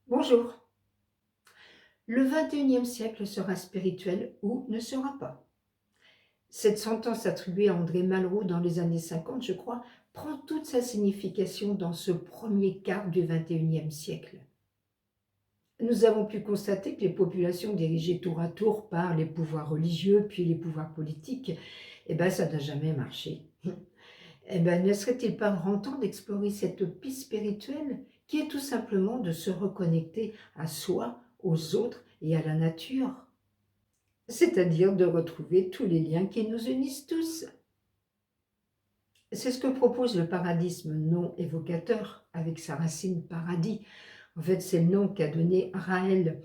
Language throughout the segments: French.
Bonjour. Le 21e siècle sera spirituel ou ne sera pas. Cette sentence attribuée à André Malraux dans les années 50, je crois, prend toute sa signification dans ce premier quart du 21e siècle. Nous avons pu constater que les populations dirigées tour à tour par les pouvoirs religieux puis les pouvoirs politiques, ça n'a jamais marché. Ne serait-il pas grand temps d'explorer cette piste spirituelle qui est tout simplement de se reconnecter à soi, aux autres et à la nature, c'est-à-dire de retrouver tous les liens qui nous unissent tous. C'est ce que propose le paradisme non évocateur, avec sa racine paradis. En fait, c'est le nom qu'a donné Raël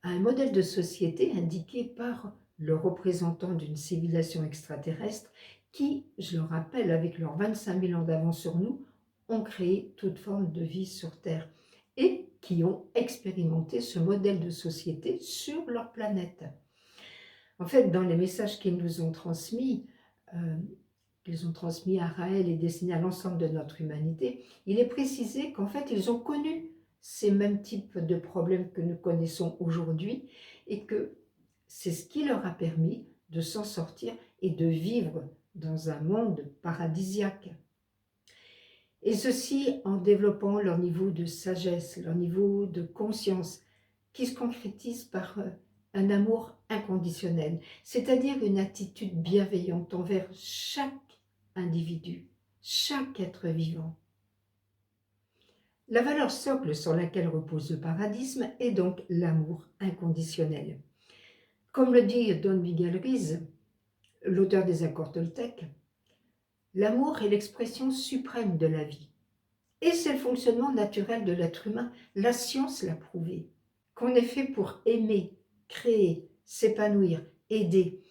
à un modèle de société indiqué par le représentant d'une civilisation extraterrestre qui, je le rappelle, avec leurs 25 000 ans d'avance sur nous, ont créé toute forme de vie sur Terre et qui ont expérimenté ce modèle de société sur leur planète. En fait, dans les messages qu'ils nous ont transmis, qu'ils ont transmis à Raël et destinés à l'ensemble de notre humanité, il est précisé qu'en fait, ils ont connu ces mêmes types de problèmes que nous connaissons aujourd'hui et que c'est ce qui leur a permis de s'en sortir et de vivre dans un monde paradisiaque. Et ceci en développant leur niveau de sagesse, leur niveau de conscience, qui se concrétise par un amour inconditionnel, c'est-à-dire une attitude bienveillante envers chaque individu, chaque être vivant. La valeur socle sur laquelle repose le paradisme est donc l'amour inconditionnel. Comme le dit Don Miguel Ruiz, l'auteur des Accords Toltec, l'amour est l'expression suprême de la vie. Et c'est le fonctionnement naturel de l'être humain. La science l'a prouvé. Qu'on est fait pour aimer, créer, s'épanouir, aider.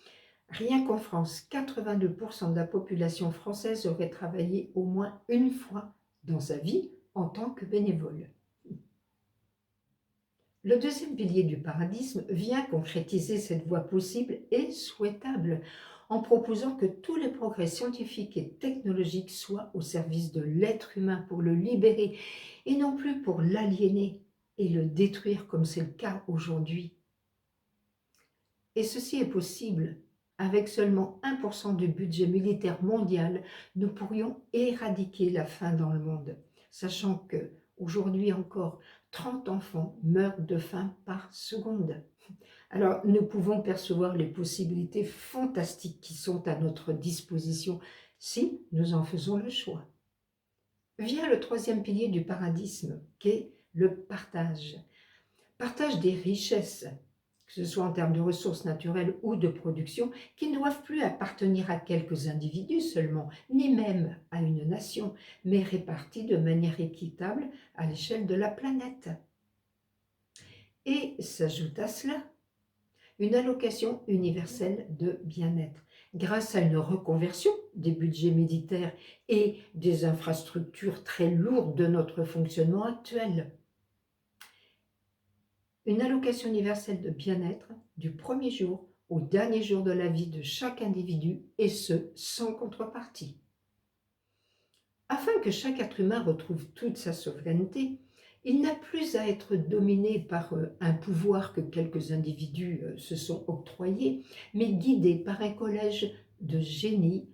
Rien qu'en France, 82% de la population française aurait travaillé au moins une fois dans sa vie en tant que bénévole. Le deuxième pilier du paradisme vient concrétiser cette voie possible et souhaitable en proposant que tous les progrès scientifiques et technologiques soient au service de l'être humain pour le libérer et non plus pour l'aliéner et le détruire comme c'est le cas aujourd'hui. Et ceci est possible. Avec seulement 1% du budget militaire mondial, nous pourrions éradiquer la faim dans le monde, sachant que aujourd'hui encore, 30 enfants meurent de faim par seconde. Alors, nous pouvons percevoir les possibilités fantastiques qui sont à notre disposition si nous en faisons le choix. Vient le troisième pilier du paradisme, qui est le partage. Partage des richesses, que ce soit en termes de ressources naturelles ou de production, qui ne doivent plus appartenir à quelques individus seulement, ni même à une nation, mais réparties de manière équitable à l'échelle de la planète. Et s'ajoute à cela une allocation universelle de bien-être, grâce à une reconversion des budgets militaires et des infrastructures très lourdes de notre fonctionnement actuel. Une allocation universelle de bien-être du premier jour au dernier jour de la vie de chaque individu, et ce, sans contrepartie. Afin que chaque être humain retrouve toute sa souveraineté, il n'a plus à être dominé par un pouvoir que quelques individus se sont octroyés, mais guidé par un collège de génies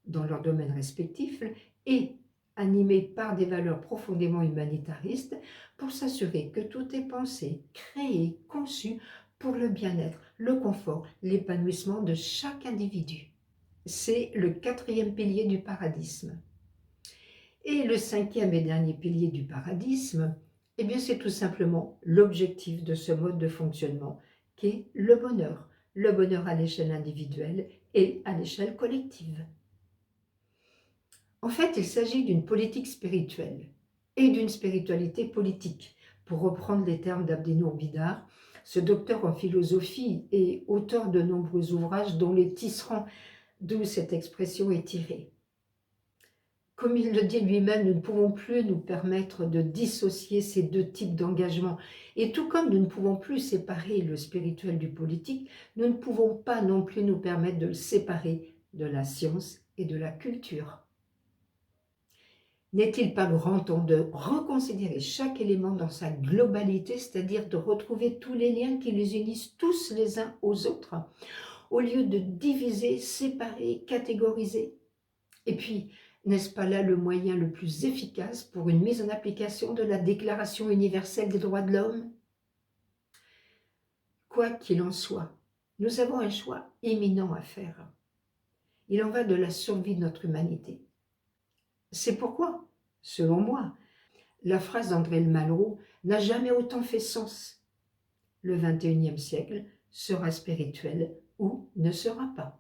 dans leurs domaines respectifs et animé par des valeurs profondément humanitaristes pour s'assurer que tout est pensé, créé, conçu pour le bien-être, le confort, l'épanouissement de chaque individu. C'est le quatrième pilier du paradisme. Et le cinquième et dernier pilier du paradisme, c'est tout simplement l'objectif de ce mode de fonctionnement qui est le bonheur à l'échelle individuelle et à l'échelle collective. En fait, il s'agit d'une politique spirituelle et d'une spiritualité politique, pour reprendre les termes d'Abdenour Bidar, ce docteur en philosophie et auteur de nombreux ouvrages dont les tisserands, d'où cette expression est tirée. Comme il le dit lui-même, nous ne pouvons plus nous permettre de dissocier ces deux types d'engagement. Et tout comme nous ne pouvons plus séparer le spirituel du politique, nous ne pouvons pas non plus nous permettre de le séparer de la science et de la culture. N'est-il pas grand temps de reconsidérer chaque élément dans sa globalité, c'est-à-dire de retrouver tous les liens qui les unissent tous les uns aux autres, au lieu de diviser, séparer, catégoriser? Et puis, n'est-ce pas là le moyen le plus efficace pour une mise en application de la Déclaration universelle des droits de l'homme? Quoi qu'il en soit, nous avons un choix éminent à faire. Il en va de la survie de notre humanité. C'est pourquoi, selon moi, la phrase d'André Malraux n'a jamais autant fait sens. Le XXIe siècle sera spirituel ou ne sera pas.